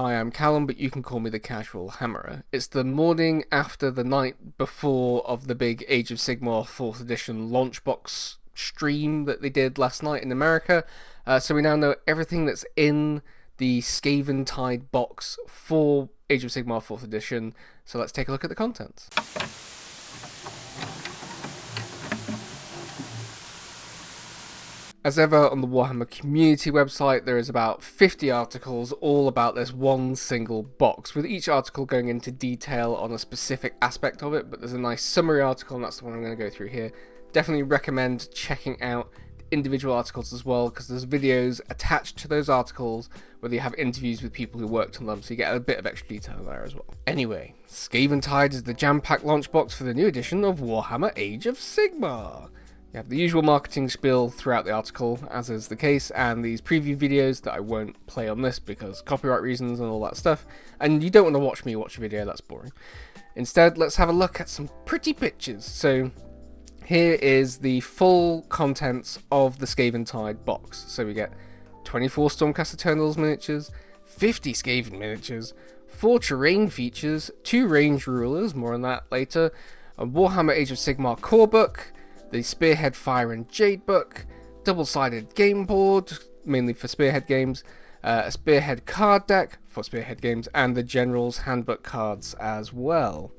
Hi, I'm Callum, but you can call me the Casual Hammerer. It's the morning after the night before of the big Age of Sigmar 4th edition launch box stream that they did last night in America. So we now know everything that's in the Skaven Tide box for Age of Sigmar 4th edition. So let's take a look at the contents. As ever, on the Warhammer community website, there is about 50 articles all about this one single box, with each article going into detail on a specific aspect of it, but there's a nice summary article, and that's the one I'm going to go through here. Definitely recommend checking out individual articles as well, because there's videos attached to those articles where they have interviews with people who worked on them, so you get a bit of extra detail there as well. Anyway, Skaven Tide is the jam-packed launch box for the new edition of Warhammer Age of Sigmar. You have the usual marketing spiel throughout the article, as is the case, and these preview videos that I won't play on this because copyright reasons and all that stuff, and you don't want to watch me watch a video, that's boring. Instead, let's have a look at some pretty pictures. So here is the full contents of the Skaven Tide box. So we get 24 Stormcast Eternals miniatures, 50 Skaven miniatures, 4 terrain features, 2 range rulers, more on that later, a Warhammer Age of Sigmar core book, the Spearhead Fire and Jade book, double-sided game board, mainly for Spearhead games, a Spearhead card deck for Spearhead games, and the General's Handbook cards as well.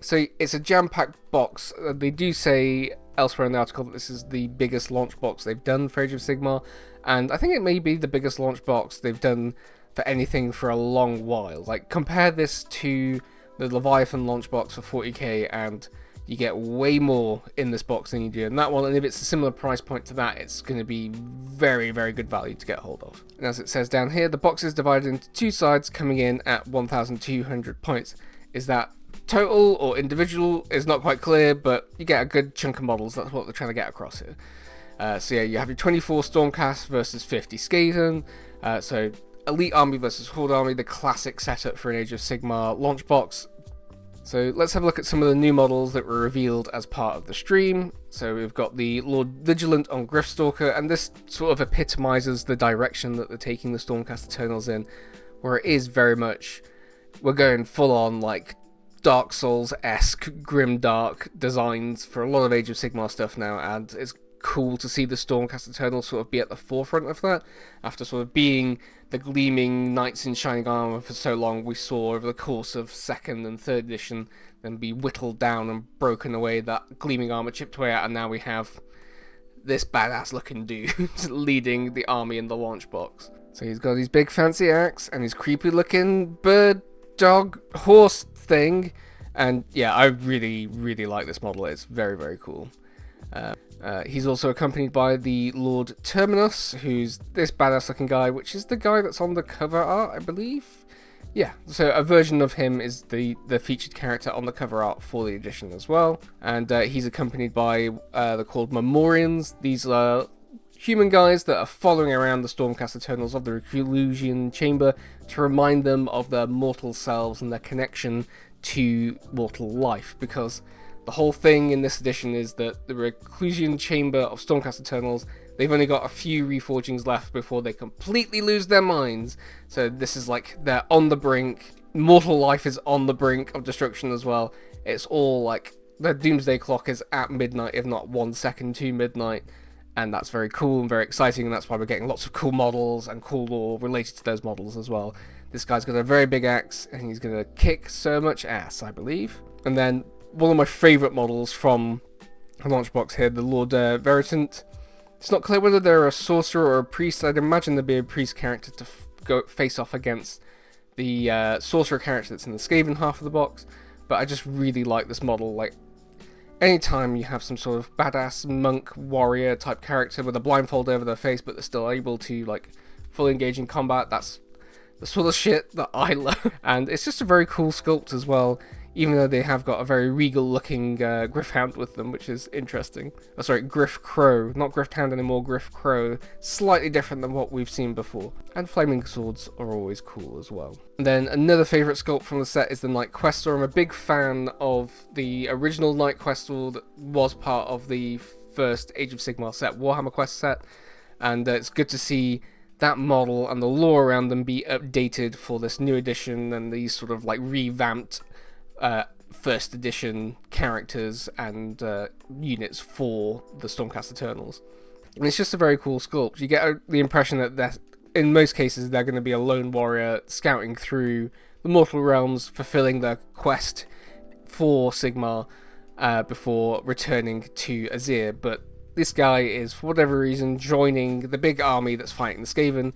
So it's a jam-packed box. They do say elsewhere in the article that this is the biggest launch box they've done for Age of Sigmar, and I think it may be the biggest launch box they've done for anything for a long while. Like, compare this to the Leviathan launch box for 40k, and you get way more in this box than you do in that one, and if it's a similar price point to that, it's going to be very, very good value to get hold of. And as it says down here, the box is divided into 2 sides, coming in at 1,200 points. Is that total or individual is not quite clear, but you get a good chunk of models. That's what they're trying to get across here. So yeah, you have your 24 Stormcast versus 50 Skaven, so Elite Army versus Horde Army, the classic setup for an Age of Sigmar launch box. So let's have a look at some of the new models that were revealed as part of the stream. So we've got the Lord Vigilant on Gryph-stalker, and this sort of epitomizes the direction that they're taking the Stormcast Eternals in, where it is very much, we're going full on like Dark Souls-esque, grimdark designs for a lot of Age of Sigmar stuff now, and it's cool to see the Stormcast Eternals sort of be at the forefront of that, after sort of being the gleaming knights in shining armor for so long. We saw over the course of 2nd and 3rd edition them be whittled down and broken away, that gleaming armor chipped away out, and now we have this badass looking dude leading the army in the launch box. So he's got his big fancy axe and his creepy looking bird, dog, horse thing, and yeah, I really, really like this model. It's very, very cool. He's also accompanied by the Lord Terminus, who's this badass looking guy, which is the guy that's on the cover art, I believe. Yeah, so a version of him is the featured character on the cover art for the edition as well. And he's accompanied by they're called Memorians. These are human guys that are following around the Stormcast Eternals of the Reclusion Chamber to remind them of their mortal selves and their connection to mortal life, because the whole thing in this edition is that the Reclusion Chamber of Stormcast Eternals, they've only got a few reforgings left before they completely lose their minds. So this is like, they're on the brink. Mortal life is on the brink of destruction as well. It's all like, the doomsday clock is at midnight, if not 1 second to midnight. And that's very cool and very exciting, and that's why we're getting lots of cool models and cool lore related to those models as well. This guy's got a very big axe, and he's going to kick so much ass, I believe. And then one of my favourite models from the launch box here, the Lord Veritant. It's not clear whether they're a sorcerer or a priest. I'd imagine there'd be a priest character to go face off against the sorcerer character that's in the Skaven half of the box. But I just really like this model. Like, anytime you have some sort of badass monk warrior type character with a blindfold over their face, but they're still able to like fully engage in combat, that's the sort of shit that I love. And it's just a very cool sculpt as well, even though they have got a very regal looking Gryph-hound with them, which is interesting. Oh, sorry, Gryph-crow, not Gryph-hound anymore, Gryph-crow. Slightly different than what we've seen before. And flaming swords are always cool as well. And then another favourite sculpt from the set is the Knight Questor. I'm a big fan of the original Knight Questor that was part of the first Age of Sigmar set, Warhammer Quest set, and it's good to see that model and the lore around them be updated for this new edition and these sort of like revamped first edition characters and units for the Stormcast Eternals. And it's just a very cool sculpt. You get the impression that in most cases they're going to be a lone warrior scouting through the mortal realms, fulfilling their quest for Sigmar before returning to Azyr. But this guy is, for whatever reason, joining the big army that's fighting the Skaven.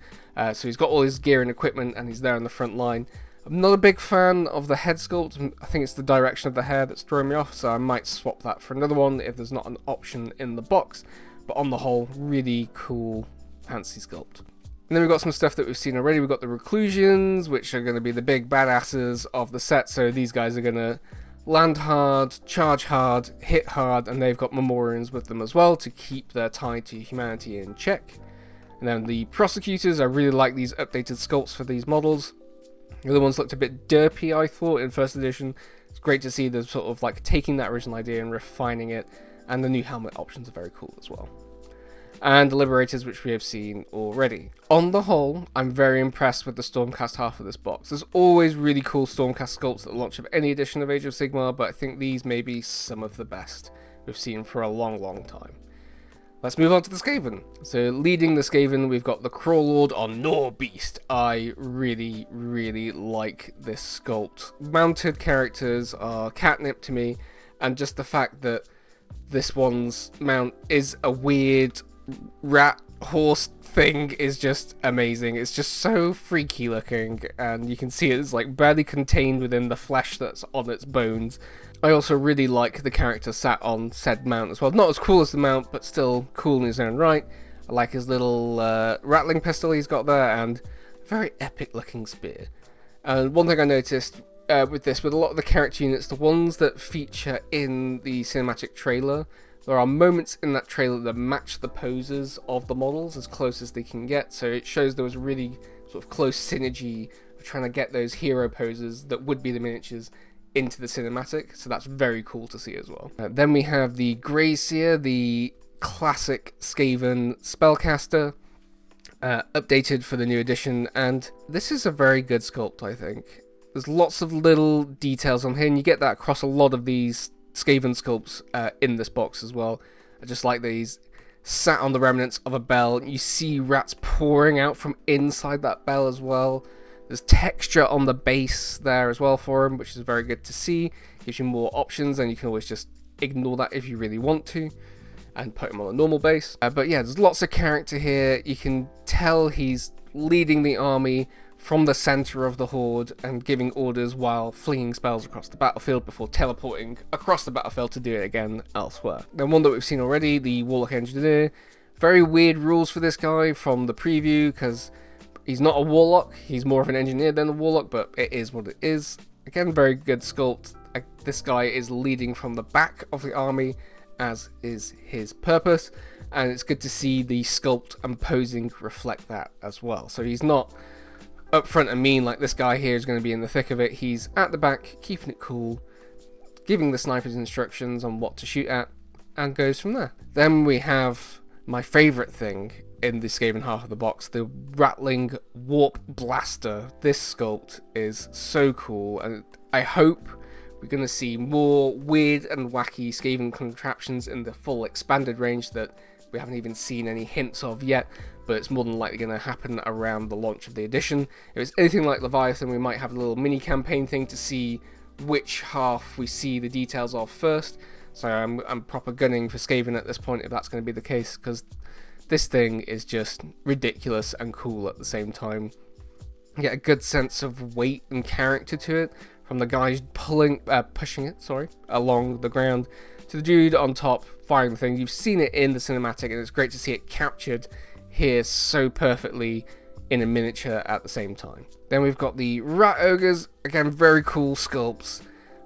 So he's got all his gear and equipment and he's there on the front line. I'm not a big fan of the head sculpt. I think it's the direction of the hair that's throwing me off, so I might swap that for another one if there's not an option in the box. But on the whole, really cool, fancy sculpt. And then we've got some stuff that we've seen already. We've got the Reclusions, which are going to be the big badasses of the set. So these guys are going to land hard, charge hard, hit hard, and they've got Memorians with them as well to keep their tie to humanity in check. And then the Prosecutors, I really like these updated sculpts for these models. The other ones looked a bit derpy, I thought, in first edition. It's great to see them sort of like taking that original idea and refining it, and the new helmet options are very cool as well. And the Liberators, which we have seen already. On the whole, I'm very impressed with the Stormcast half of this box. There's always really cool Stormcast sculpts at the launch of any edition of Age of Sigmar, but I think these may be some of the best we've seen for a long, long time. Let's move on to the Skaven. So leading the Skaven, we've got the Crawlord on Norbeast. I really, really like this sculpt. Mounted characters are catnip to me, and just the fact that this one's mount is a weird rat horse thing is just amazing. It's just so freaky looking, and you can see it's like barely contained within the flesh that's on its bones. I also really like the character sat on said mount as well. Not as cool as the mount, but still cool in his own right. I like his little rattling pistol he's got there, and a very epic looking spear. And one thing I noticed with a lot of the character units, the ones that feature in the cinematic trailer, there are moments in that trailer that match the poses of the models as close as they can get, so it shows there was really sort of close synergy of trying to get those hero poses that would be the miniatures into the cinematic, so that's very cool to see as well. Then we have the Greyseer, the classic Skaven spellcaster, updated for the new edition, and this is a very good sculpt, I think. There's lots of little details on here, and you get that across a lot of these Skaven sculpts in this box as well. I just like these sat on the remnants of a bell. You see rats pouring out from inside that bell as well. There's texture on the base there as well for him, which is very good to see. Gives you more options, and you can always just ignore that if you really want to and put him on a normal base. But yeah, there's lots of character here. You can tell he's leading the army from the center of the horde and giving orders while flinging spells across the battlefield before teleporting across the battlefield to do it again elsewhere. Then one that we've seen already, the Warlock Engineer. Very weird rules for this guy from the preview, because he's not a warlock, he's more of an engineer than a warlock, but it is what it is. Again, very good sculpt. This guy is leading from the back of the army, as is his purpose, and it's good to see the sculpt and posing reflect that as well. So he's not up front and mean like this guy here is going to be in the thick of it. He's at the back, keeping it cool, giving the snipers instructions on what to shoot at, and goes from there. Then we have my favourite thing in the Skaven half of the box, the Rattling Warp Blaster. This sculpt is so cool, and I hope we're going to see more weird and wacky Skaven contraptions in the full expanded range that we haven't even seen any hints of yet, but it's more than likely going to happen around the launch of the edition. If it's anything like Leviathan, we might have a little mini campaign thing to see which half we see the details of first. So I'm proper gunning for Skaven at this point if that's going to be the case, because this thing is just ridiculous and cool at the same time. You get a good sense of weight and character to it, from the guys pushing it along the ground to the dude on top firing the thing. You've seen it in the cinematic, and it's great to see it captured here so perfectly in a miniature at the same time. Then we've got the Rat Ogres, again very cool sculpts.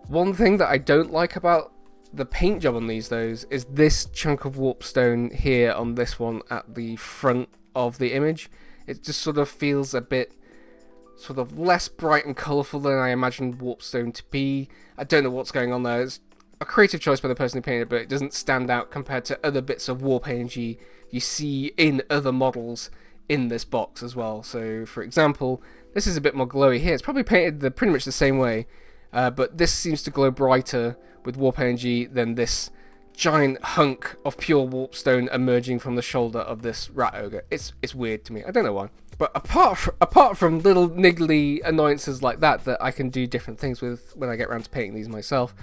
One thing that I don't like about the paint job on these though is this chunk of warpstone here on this one at the front of the image. It just sort of feels a bit sort of less bright and colourful than I imagined warpstone to be. I don't know what's going on there. It's a creative choice by the person who painted it, but it doesn't stand out compared to other bits of warp energy you see in other models in this box as well. So for example, this is a bit more glowy here. It's probably painted pretty much the same way, but this seems to glow brighter with warp energy than this giant hunk of pure warpstone emerging from the shoulder of this rat ogre. It's weird to me. I don't know why. But apart from little niggly annoyances like that I can do different things with when I get around to painting these myself,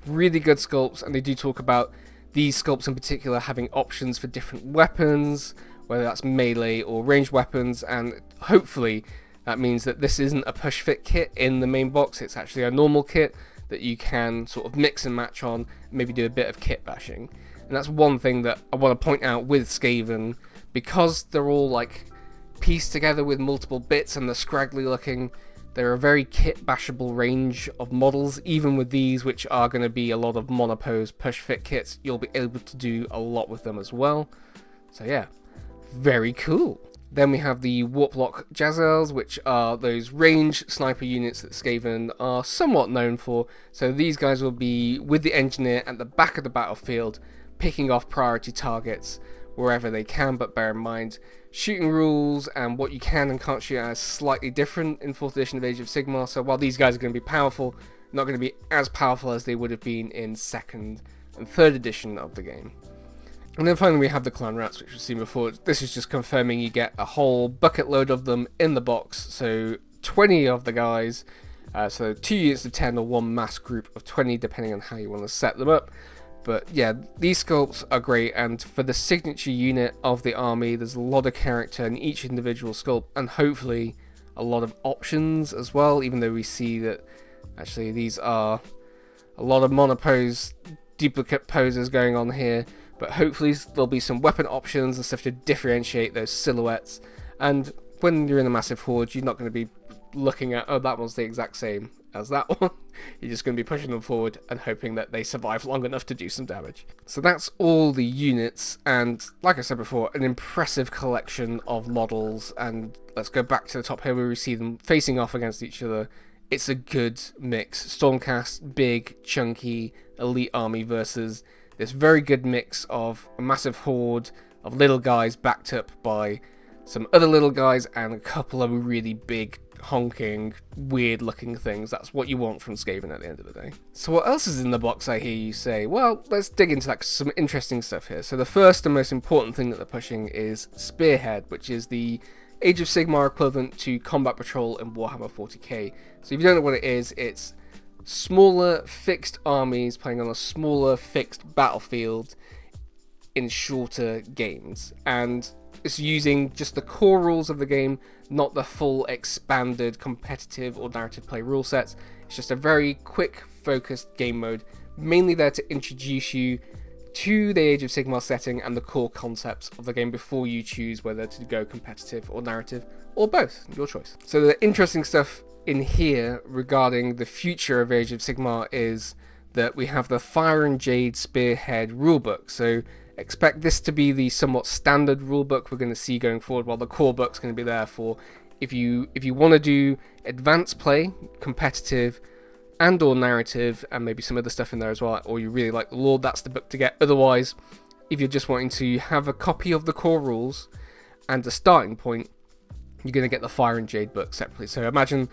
really good sculpts. And they do talk about these sculpts in particular having options for different weapons, whether that's melee or ranged weapons, and hopefully that means that this isn't a push fit kit in the main box. It's actually a normal kit that you can sort of mix and match on, maybe do a bit of kit bashing. And that's one thing that I want to point out with Skaven, because they're all like pieced together with multiple bits and they're scraggly looking. They're a very kit bashable range of models. Even with these, which are going to be a lot of monopose push fit kits, you'll be able to do a lot with them as well. So yeah, very cool. Then we have the Warplock Jazels, which are those range sniper units that Skaven are somewhat known for. So these guys will be with the engineer at the back of the battlefield, picking off priority targets wherever they can, but bear in mind, shooting rules and what you can and can't shoot at is slightly different in 4th edition of Age of Sigmar. So while these guys are going to be powerful, not going to be as powerful as they would have been in 2nd and 3rd edition of the game. And then finally we have the Clan Rats, which we've seen before. This is just confirming you get a whole bucket load of them in the box. So 20 of the guys, so 2 units of 10 or one mass group of 20, depending on how you want to set them up. But yeah, these sculpts are great, and for the signature unit of the army, there's a lot of character in each individual sculpt, and hopefully a lot of options as well, even though we see that actually these are a lot of monopose duplicate poses going on here. But hopefully there'll be some weapon options and stuff to differentiate those silhouettes. And when you're in a massive horde, you're not going to be looking at, oh, that one's the exact same as that one. You're just going to be pushing them forward and hoping that they survive long enough to do some damage. So that's all the units, and like I said before, an impressive collection of models. And let's go back to the top here where we see them facing off against each other. It's a good mix. Stormcast, big, chunky, elite army versus this very good mix of a massive horde of little guys backed up by some other little guys and a couple of really big, honking, weird looking things. That's what you want from Skaven at the end of the day. So what else is in the box, I hear you say? Well, let's dig into some interesting stuff here. So the first and most important thing that they're pushing is Spearhead, which is the Age of Sigmar equivalent to Combat Patrol in Warhammer 40k. So if you don't know what it is, it's smaller fixed armies playing on a smaller fixed battlefield in shorter games, and it's using just the core rules of the game, not the full expanded competitive or narrative play rule sets. It's just a very quick focused game mode, mainly there to introduce you to the Age of Sigmar setting and the core concepts of the game before you choose whether to go competitive or narrative, or both, your choice. So the interesting stuff in here regarding the future of Age of Sigmar is that we have the Fire and Jade Spearhead rulebook. So expect this to be the somewhat standard rulebook we're going to see going forward, while the core book's going to be there for if you want to do advanced play, competitive, and or narrative, and maybe some other stuff in there as well, or you really like the lore, that's the book to get. Otherwise, if you're just wanting to have a copy of the core rules and a starting point, you're going to get the Fire and Jade book separately. So imagine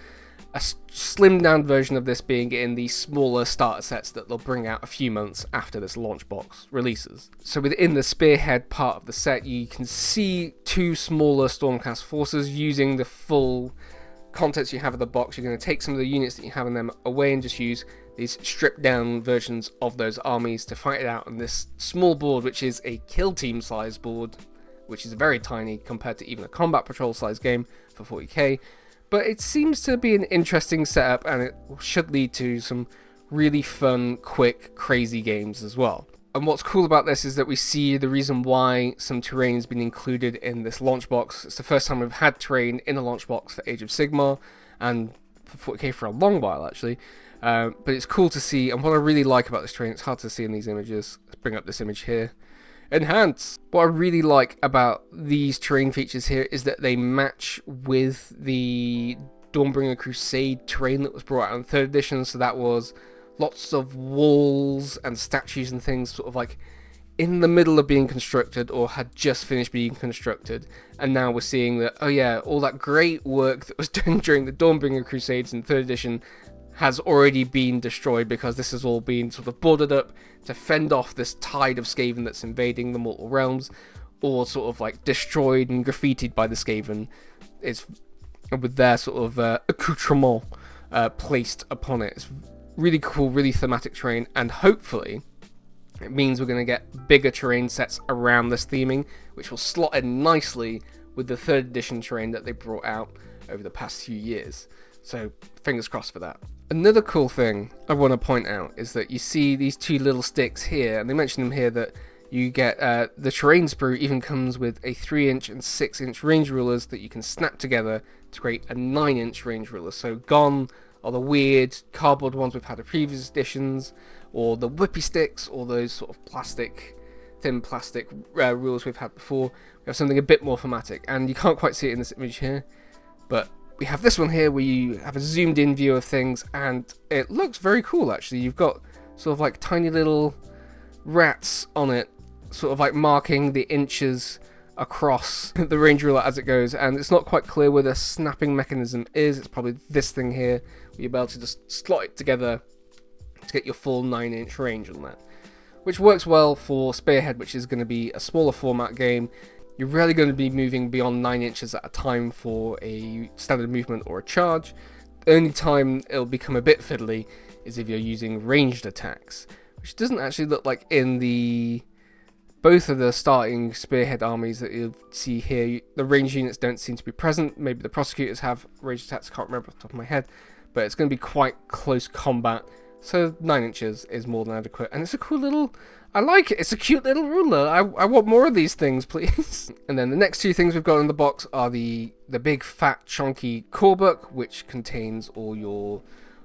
a slimmed down version of this being in the smaller starter sets that they'll bring out a few months after this launch box releases. So within the Spearhead part of the set, you can see 2 smaller Stormcast forces using the full contents you have in the box. You're going to take some of the units that you have in them away and just use these stripped down versions of those armies to fight it out on this small board, which is a kill team size board, which is very tiny compared to even a Combat Patrol size game for 40k. But it seems to be an interesting setup, and it should lead to some really fun, quick, crazy games as well. And what's cool about this is that we see the reason why some terrain has been included in this launch box. It's the first time we've had terrain in a launch box for Age of Sigmar, and for 40k for a long while actually. But it's cool to see, and what I really like about this terrain, it's hard to see in these images. Let's bring up this image here. Enhance! What I really like about these terrain features here is that they match with the Dawnbringer Crusade terrain that was brought out in 3rd edition. So that was lots of walls and statues and things sort of like in the middle of being constructed or had just finished being constructed, and now we're seeing that, oh yeah, all that great work that was done during the Dawnbringer Crusades in 3rd edition has already been destroyed because this has all been sort of boarded up to fend off this tide of Skaven that's invading the Mortal Realms, or sort of like destroyed and graffitied by the Skaven. It's with their sort of accoutrement placed upon it. It's really cool, really thematic terrain, and hopefully it means we're going to get bigger terrain sets around this theming, which will slot in nicely with the 3rd edition terrain that they brought out over the past few years. So fingers crossed for that. Another cool thing I want to point out is that you see these 2 little sticks here, and they mention them here, that you get the terrain sprue even comes with a 3-inch and 6-inch range rulers that you can snap together to create a 9-inch range ruler. So gone are the weird cardboard ones we've had in previous editions, or the whippy sticks, or those sort of thin plastic rulers we've had before. We have something a bit more thematic, and you can't quite see it in this image here, but we have this one here where you have a zoomed in view of things, and it looks very cool actually. You've got sort of like tiny little rats on it, sort of like marking the inches across the range ruler as it goes, and it's not quite clear where the snapping mechanism is. It's probably this thing here, where you'll be able to just slot it together to get your full 9-inch range on that, which works well for Spearhead, which is going to be a smaller format game. You're rarely going to be moving beyond 9 inches at a time for a standard movement or a charge. The only time it'll become a bit fiddly is if you're using ranged attacks, which doesn't actually look like in both of the starting Spearhead armies that you'll see here. The ranged units don't seem to be present. Maybe the prosecutors have ranged attacks, I can't remember off the top of my head, but it's going to be quite close combat, so 9 inches is more than adequate. And it's a cool little, I like it, it's a cute little ruler. I want more of these things, please. And then the next 2 things we've got in the box are the big fat chunky core book, which contains all your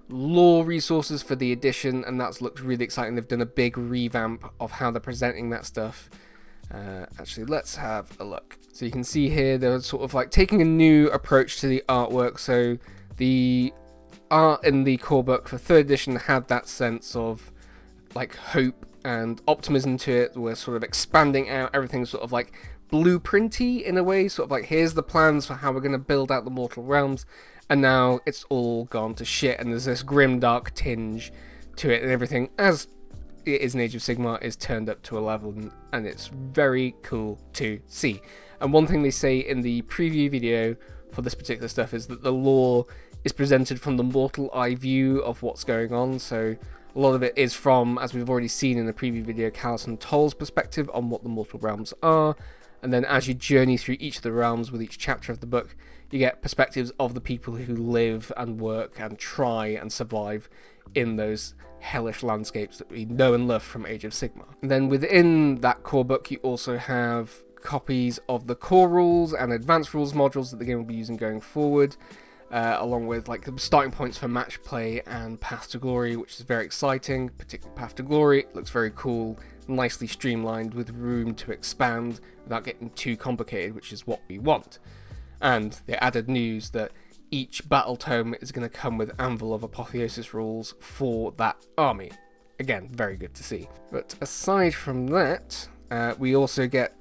lore resources for the edition, and that looks really exciting. They've done a big revamp of how they're presenting that stuff. Actually, let's have a look. So you can see here they're sort of like taking a new approach to the artwork. So the art in the core book for 3rd edition had that sense of like hope and optimism to it. We're sort of expanding out everything, sort of like blueprinty in a way, sort of like here's the plans for how we're going to build out the Mortal Realms, and now it's all gone to shit, and there's this grim dark tinge to it, and everything, as it is in Age of Sigmar, is turned up to 11, and it's very cool to see. And one thing they say in the preview video for this particular stuff is that the lore is presented from the mortal eye view of what's going on, so a lot of it is from, as we've already seen in the preview video, Callus and Toll's perspective on what the Mortal Realms are, and then as you journey through each of the realms with each chapter of the book, you get perspectives of the people who live and work and try and survive in those hellish landscapes that we know and love from Age of Sigmar. And then within that core book, you also have copies of the core rules and advanced rules modules that the game will be using going forward, along with like the starting points for match play and Path to Glory, which is very exciting. Particularly Path to Glory, it looks very cool, nicely streamlined with room to expand without getting too complicated, which is what we want. And they added news that each battle tome is going to come with Anvil of Apotheosis rules for that army. Again, very good to see. But aside from that, we also get,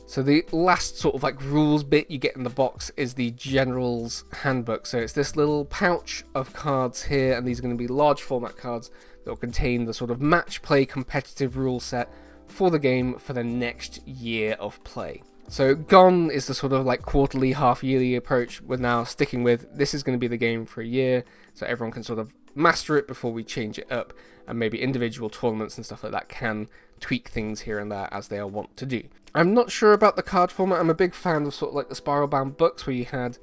so the last sort of like rules bit you get in the box is the General's Handbook. So it's this little pouch of cards here, and these are going to be large format cards that will contain the sort of match play competitive rule set for the game for the next year of play. So gone is the sort of like quarterly, half-yearly approach we're now sticking with. This is going to be the game for a year, so everyone can sort of master it before we change it up, and maybe individual tournaments and stuff like that can tweak things here and there as they are wont to do. I'm not sure about the card format. I'm a big fan of sort of like the spiral bound books where you had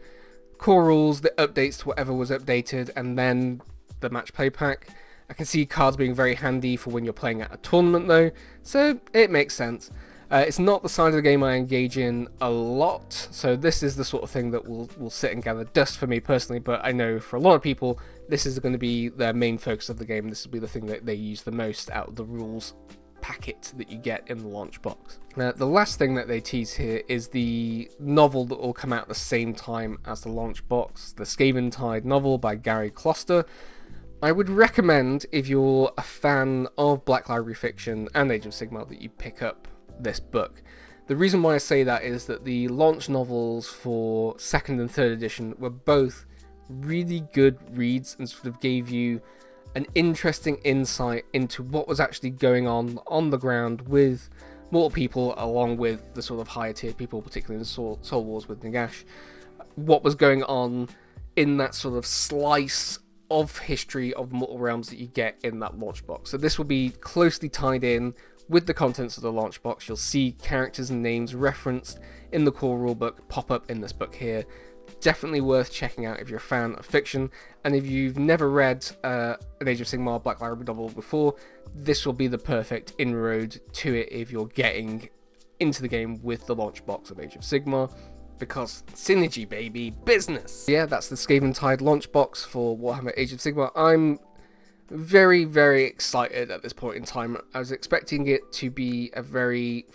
core rules, the updates to whatever was updated, and then the match play pack. I can see cards being very handy for when you're playing at a tournament though, so it makes sense. It's not the side of the game I engage in a lot, so this is the sort of thing that will sit and gather dust for me personally, but I know for a lot of people this is going to be their main focus of the game. This will be the thing that they use the most out of the rules packet that you get in the launch box. The last thing that they tease here is the novel that will come out at the same time as the launch box, the Skaven Tide novel by Gary Kloster. I would recommend, if you're a fan of Black Library Fiction and Age of Sigmar, that you pick up this book. The reason why I say that is that the launch novels for 2nd and 3rd edition were both really good reads and sort of gave you an interesting insight into what was actually going on the ground with mortal people, along with the sort of higher tier people, particularly in Soul Wars with Nagash. What was going on in that sort of slice of history of Mortal Realms that you get in that launch box. So this will be closely tied in with the contents of the launch box. You'll see characters and names referenced in the core rulebook pop up in this book here. Definitely worth checking out if you're a fan of fiction, and if you've never read an Age of Sigmar Black Library novel before, this will be the perfect inroad to it if you're getting into the game with the launch box of Age of Sigmar, because synergy, baby, business! Yeah, that's the Skaven Tide launch box for Warhammer Age of Sigmar. I'm very, very excited at this point in time. I was expecting it to be a very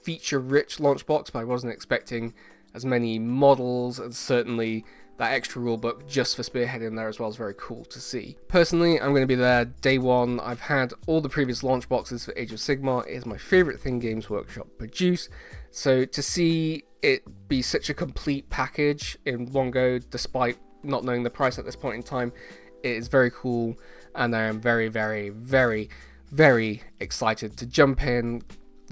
feature-rich launch box, but I wasn't expecting as many models, and certainly that extra rulebook just for Spearhead in there as well is very cool to see. Personally, I'm going to be there day one. I've had all the previous launch boxes for Age of Sigmar. It is my favourite thing Games Workshop produce, so to see it be such a complete package in one go, despite not knowing the price at this point in time, it is very cool, and I am very, very, very, very excited to jump in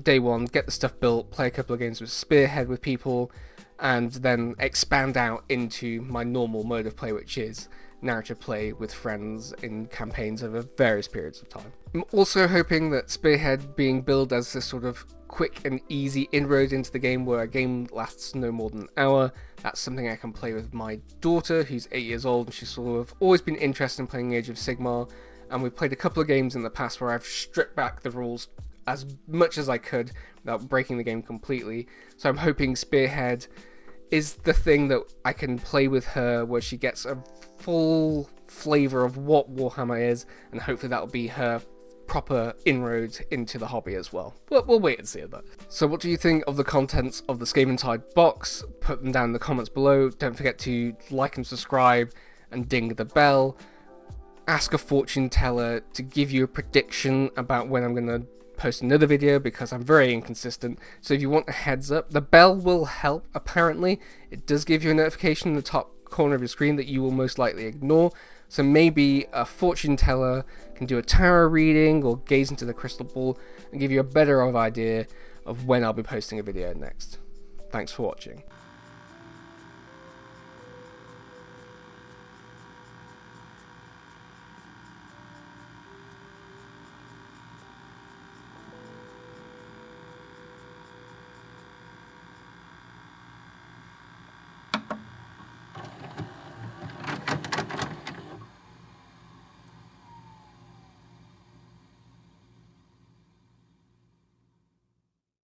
day one, get the stuff built, play a couple of games with Spearhead with people, and then expand out into my normal mode of play, which is narrative play with friends in campaigns over various periods of time. I'm also hoping that Spearhead being billed as this sort of quick and easy inroad into the game where a game lasts no more than an hour, that's something I can play with my daughter, who's 8 years old, and she's sort of always been interested in playing Age of Sigmar, and we've played a couple of games in the past where I've stripped back the rules as much as I could without breaking the game completely. So I'm hoping Spearhead is the thing that I can play with her, where she gets a full flavour of what Warhammer is, and hopefully that'll be her proper inroads into the hobby as well. But we'll wait and see that. So what do you think of the contents of the Skaven Tide box? Put them down in the comments below. Don't forget to like and subscribe and ding the bell. Ask a fortune teller to give you a prediction about when I'm going to post another video, because I'm very inconsistent. So if you want a heads up, the bell will help. Apparently it does give you a notification in the top corner of your screen that you will most likely ignore. So maybe a fortune teller can do a tarot reading or gaze into the crystal ball and give you a better idea of when I'll be posting a video next. Thanks for watching.